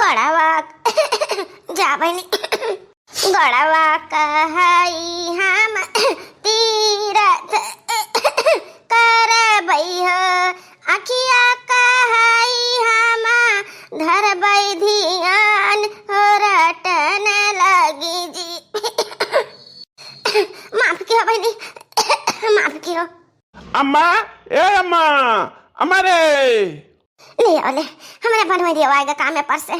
गड़वा जा बहनी गड़वा कहई हम तीरथ करबई हो अखिया कहई हम धरबई धियान हो रटन लगी जी। माफ कियो बहनी माफ कियो। अम्मा ए अम्मा अम्मा रे ले ओले हमरे बनवा दियो आएगा काम में पर से।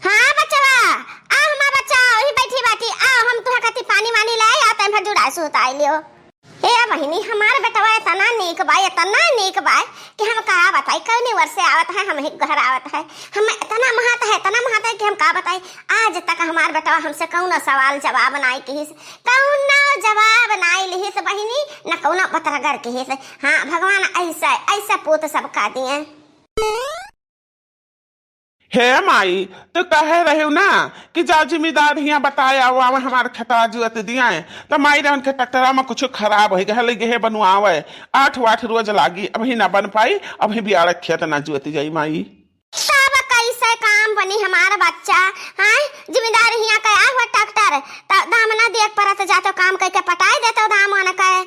हाँ बच्चा आ हमारा बच्चा वही बैठी बाटी आ हम तुहा कति पानी वानी लाए आ तैन भर जुड़ा सुताई लियो। ए बहिनी हमार बेटवा इतना नीक बा कि हम का बताई कौनी वर्ष से आवत है हम ही घर आवत है हम इतना महत है कि हम का बताई। आज तक हमार बेटवा हमसे कौनो सवाल जवाब नहीं किहिस बहिनी न कौनो बतरगर किहिस। हाँ भगवान ऐसा पूत सबका दिए। हे माई तो कहे रहे ना कि जा जिम्मेदार यहाँ बताया वो हमारे खतरा जुत दिया है तो माई रन के ट्रैक्टरा में कुछ खराब हो गया लगे बनवावे 8 रोज लागी अभी ना बन पाई अभी भी आड़ खेत ना जुत जाई माई। सब कैसे काम बनी हमारा बच्चा। हाँ जिम्मेदार यहाँ कया हुआ ट्रैक्टर दाम ना देख पड़ा तो जातो काम करके पटाई देते दाम न कहे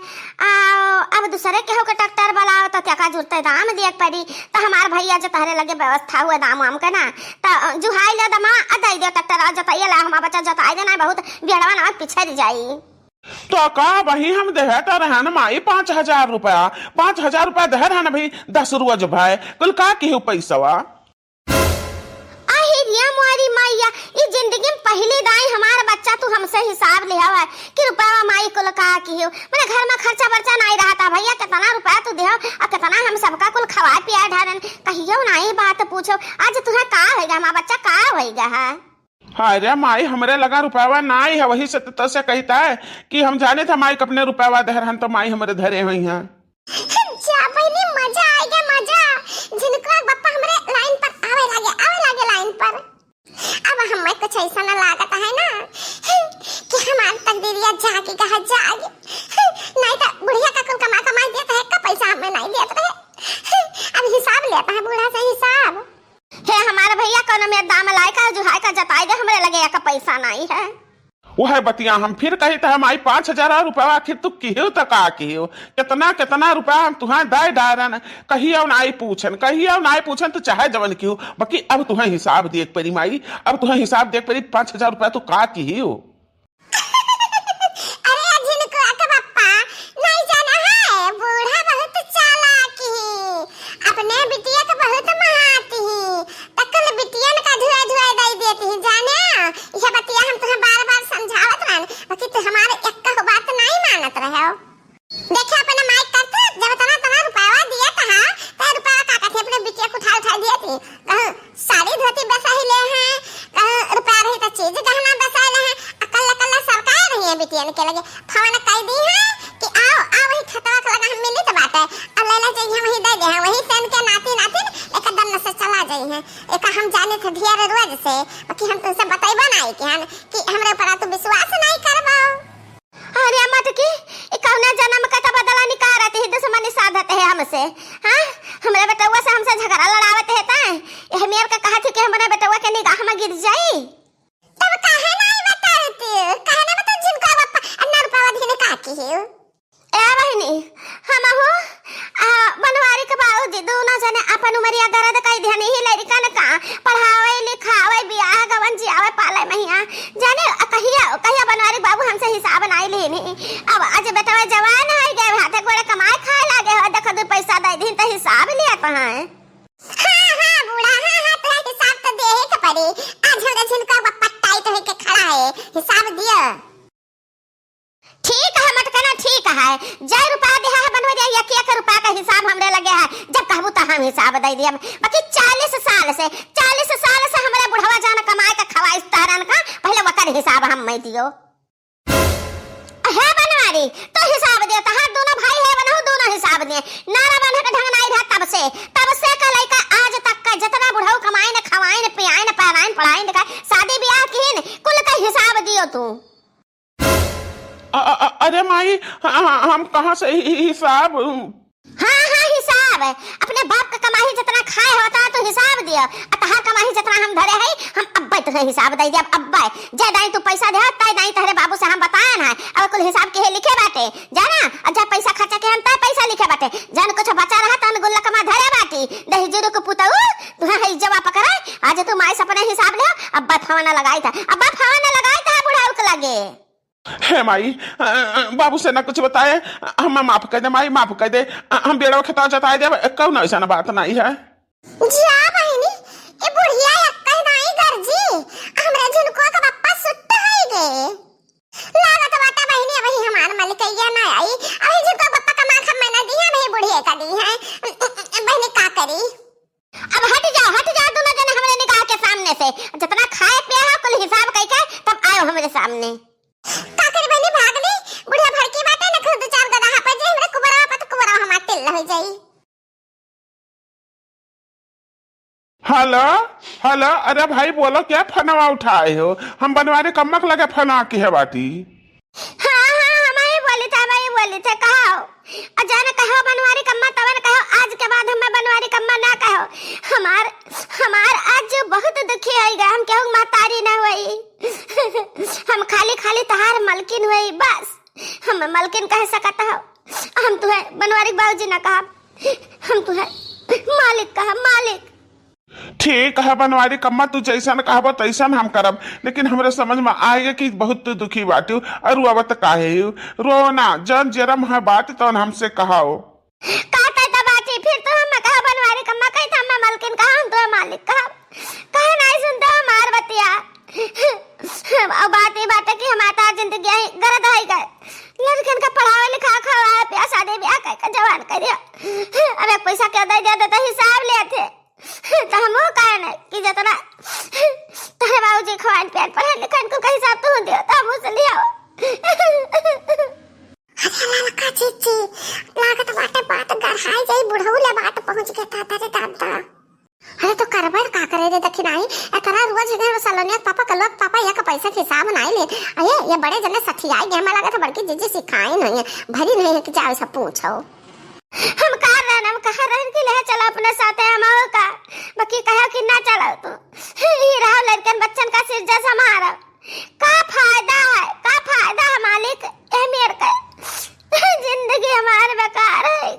अब दूसरे के हो के ट्रैक्टर बनाओ तो क्या का जुड़ते दाम देख पड़ी तो हमारे भैया जो तहरे लगे व्यवस्था हुआ दाम वाम के ना तो जुहाई ले दमा अदई दे ट्रैक्टर जोताइए ला हमारा बच्चा जोताई देना बहुत बेड़वा ना पिछड़ जाई। तो का वही हम देहे तो रहन माई 5000 रुपया 5000 रुपया दे रहन भाई 10 रोज भाई कुल का की पैसा मोरी मैया इस जिंदगी में पहली दाई हमारा बच्चा तू हमसे हिसाब लिया है कि रुपया माई को लगा की हो मेरे घर में खर्चा बर्चा नहीं रहा था भैया कितना रुपया तू दे और कितना हम सबका कुल खवा पिया ढारन कहियो नहीं बात पूछो आज तुम्हें का होगा हमारा बच्चा का होगा है। हाँ रे माई हमरे लगा रुपया नहीं है वही से तो से कहता है कि हम जाने थे माई अपने रुपया दे रहन तो माई हमारे धरे हुई हैं। मजा आएगा मजा जिनको बप्पा हमरे लाइन पर आवे लागे लाइन पर अब हमें कुछ ऐसा ना लागत है ना कि हमारी तकदीरिया जागी कहा जागी नहीं तो बुढ़िया का कुल कमा देता है का पैसा हमें नहीं देता है अब हिसाब लेता है बूढ़ा से हिसाब है हमारे भैया कोनो में दाम लाए का जुहाई का जताई दे हमरे लगे का पैसा नहीं है। वो है बतिया हम फिर कही तो हमारी 5000 रुपया आखिर तू किहो तक आ किहो कितना रुपया हम तुम्हें दे डारन कहियो नाई पूछन तो चाहे जवन किहो बाकी अब तुम्हें हिसाब देख पड़ी माई अब तुम्हें हिसाब देख पड़ी 5000 रुपया तू का किहो। बिटिया के लगे फवाना कह दी है कि आओ वही खतवा के लगा हम मिली तो बात है अब ले चाहिए वही दे दे वही सेन के नाती एकदम न से चला जाई है एक हम जाने थे ढेर रोज से बाकी हम तुमसे बताइबा नहीं कि हमरे ऊपर तो विश्वास नहीं करबो। अरे मत की ई कौना जन्म का बदला निकाल रहती है दुश्मनी साधत है हमसे। हां हमरे बेटवा से हमसे झगड़ा लड़ावत है ता ये मेर का कहा थी कि हमरे बेटवा के निगाह में गिर जाई तब काहे नहीं बताती काहे ना बता जिनका बापा अन्ना रुपया देने का की है ए बहनी हम हो बनवारी के बाबूजी दोनों जने अपन उमरिया गरद कई ध्यान ही लड़का ने का पढ़ावे लिखावे बियाह गवन जियावे पाले महिया जाने कहिया बनवारी बाबू हमसे हिसाब नहीं लेने अब आज बेटवा जवान है गए हाथे गोड़े कमाए खाए लागे हो देख दो पैसा दे दिन तो हिसाब लिया कहां है। हां बूढ़ा हां तो हिसाब तो दे के पड़ी आज हम जिनका बापा टाइट होके खड़ा है हिसाब दिया ठीक है मत कहना ठीक है जय रुपया दे है बनवा दिया 1 रुपया का हिसाब हमरे लगे है जब कहबू तो हम हिसाब दे दिया बाकी 40 साल से हमरे बुढ़वा जान कमाए का खवाइस तारन का पहले वकर हिसाब हम मैं दियो है बनवारी तो हिसाब दे तो हर दोनों भाई है बनहु दोनों हिसाब दे नारा बने का ढंग नहीं रहा तब से का लइका आज तक का जितना बुढ़ऊ कमाए न खवाए न पियाए न पढ़ाए पढ़ाए न शादी ब्याह की कुल का हिसाब दियो तू। अरे माई हम कहाँ से हिसाब हाँ हिसाब हिसाब है अपने बाप का कमाई जितना खाए होता है तो हिसाब दियो तहार कमाई जितना हम धरे है हम अब्बा तो हिसाब दे दिया अब्बा जे दाई तू पैसा दे ताई दाई तहरे बाबू से हम बताया ना अब कुल हिसाब के लिखे बाटे जाना जब पैसा खर्चा के हम ता पैसा लिखे बाटे जन कुछ बचा रहा तन गुल्ला कमा धरे बाटी दही जीरो को पुतऊ तू है जवा पकड़ाई आज तू माई से अपने हिसाब ले अब्बा फवाना लगाई था अब्बा फवाना लगाई था बुढ़ा को लगे हे माई बाबू से ना कुछ बताए हम माफ कर दे माई माफ कर दे हम बेड़ा खता जताए दे कौन ऐसा बात नहीं है जा बहिनी ए बुढ़िया कह नहीं गरजी हमरा झुनको का पप्पा सुट्टा है गे लागत बाटा बहिनी अभी हमार मलिकैया ना आई अभी झुनको पप्पा का माथा मैंने दिया नहीं बुढ़िया का दी है बहिनी का करी अब हट जाओ दोनों जने हमरे निकाह के सामने से जितना खाए पिए हो कुल हिसाब कह के तब आयो हमरे सामने काकर बनी भागली बुढ़िया भड़की बाटे न खुद चार गधा पे जे हमरे कुबरा पे तो कुबरा हमार टिल्ला हो जाई हेलो हेलो अरे भाई बोलो क्या फनवा उठाए हो हम बनवारी कमक लगे फना की है बाटी हां हमारे बोले थे कहो अजान कहो बनवारी कम्मा तवन कहो आज के बाद हम बनवारी कम्मा ना कहो हमार आज बहुत दुखी होई गए हम केहू मातारी ना होई हम खाली तहार मलकिन होई बस हम मलकिन कह सकत हो हम तुहे बनवारी बाबूजी ना कहा हम तुहे मालिक कहा मालिक ठीक है बनवारी कम्मा तू जैसा कहब तैसन हम करब लेकिन हमरे समझ में आएगा कि बहुत दुखी बाटी और रुआवत काहे रो ना जन जरम है बात तो हमसे कहाओ कहता था बाटी फिर तो हम कहा बनवारी कम्मा कही था मैं मलकिन कहा हम तो मालिक कहा नहीं सुनता हमार बतिया अब बात है कि हमारा जिंदगी गरद है गए लड़कन का पढ़ावा लिखा खवा प्यार शादी ब्याह कर जवान करियो अरे पैसा क्या दे दिया तो हिसाब ले थे तो हम वो कारण है कि जितना तेरे बाबूजी खवान प्यार पढ़ा लिखन को कहीं हिसाब तो दियो तो हम उसे ले आओ अरे ललका चीची लागत बात गरहाई जाई बुढ़ऊ ले बात पहुंच के ताता रे दादा अरे तो करबर का करे रे दखी नहीं एकरा रोज इधर सलोनिया पापा या का पैसा के हिसाब नहीं ले अरे ये बड़े जने सठियाई गे हमरा लगा था बड़की जीजी सिखाई नहीं है भरी नहीं है कि जाओ सब पूछो हम कह रहे कि ले चला अपने साथ है हम का बाकी कहा कि ना चला तो ही रहा लड़कन बच्चन का सिर जैसा हमारा का फायदा है मालिक ए मेर का जिंदगी हमारे बेकार है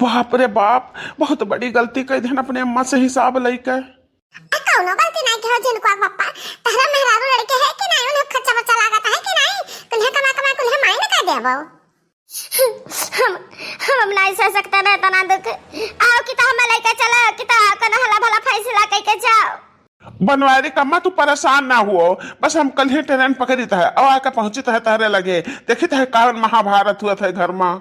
बाप रे बाप बहुत बड़ी गलती कर देन अपने अम्मा से हिसाब लेकर कौनो गलती नहीं कहो जिनको पापा तहरा मेहरारू लड़के है कि नहीं उन्हें खर्चा बच्चा लागत है कि नहीं तुम्हें कमा कुल्हे मायने का देबो हम नहीं सह सकता ना तना दुख आओ कि तो हम लेके चला कि तो कना हला भला फैसला करके जाओ बनवारी कम्मा तू परेशान ना हुओ बस हम कल ही ट्रेन पकड़ी था और आकर पहुंची था तारे लगे देखी था कारण महाभारत हुआ था घर में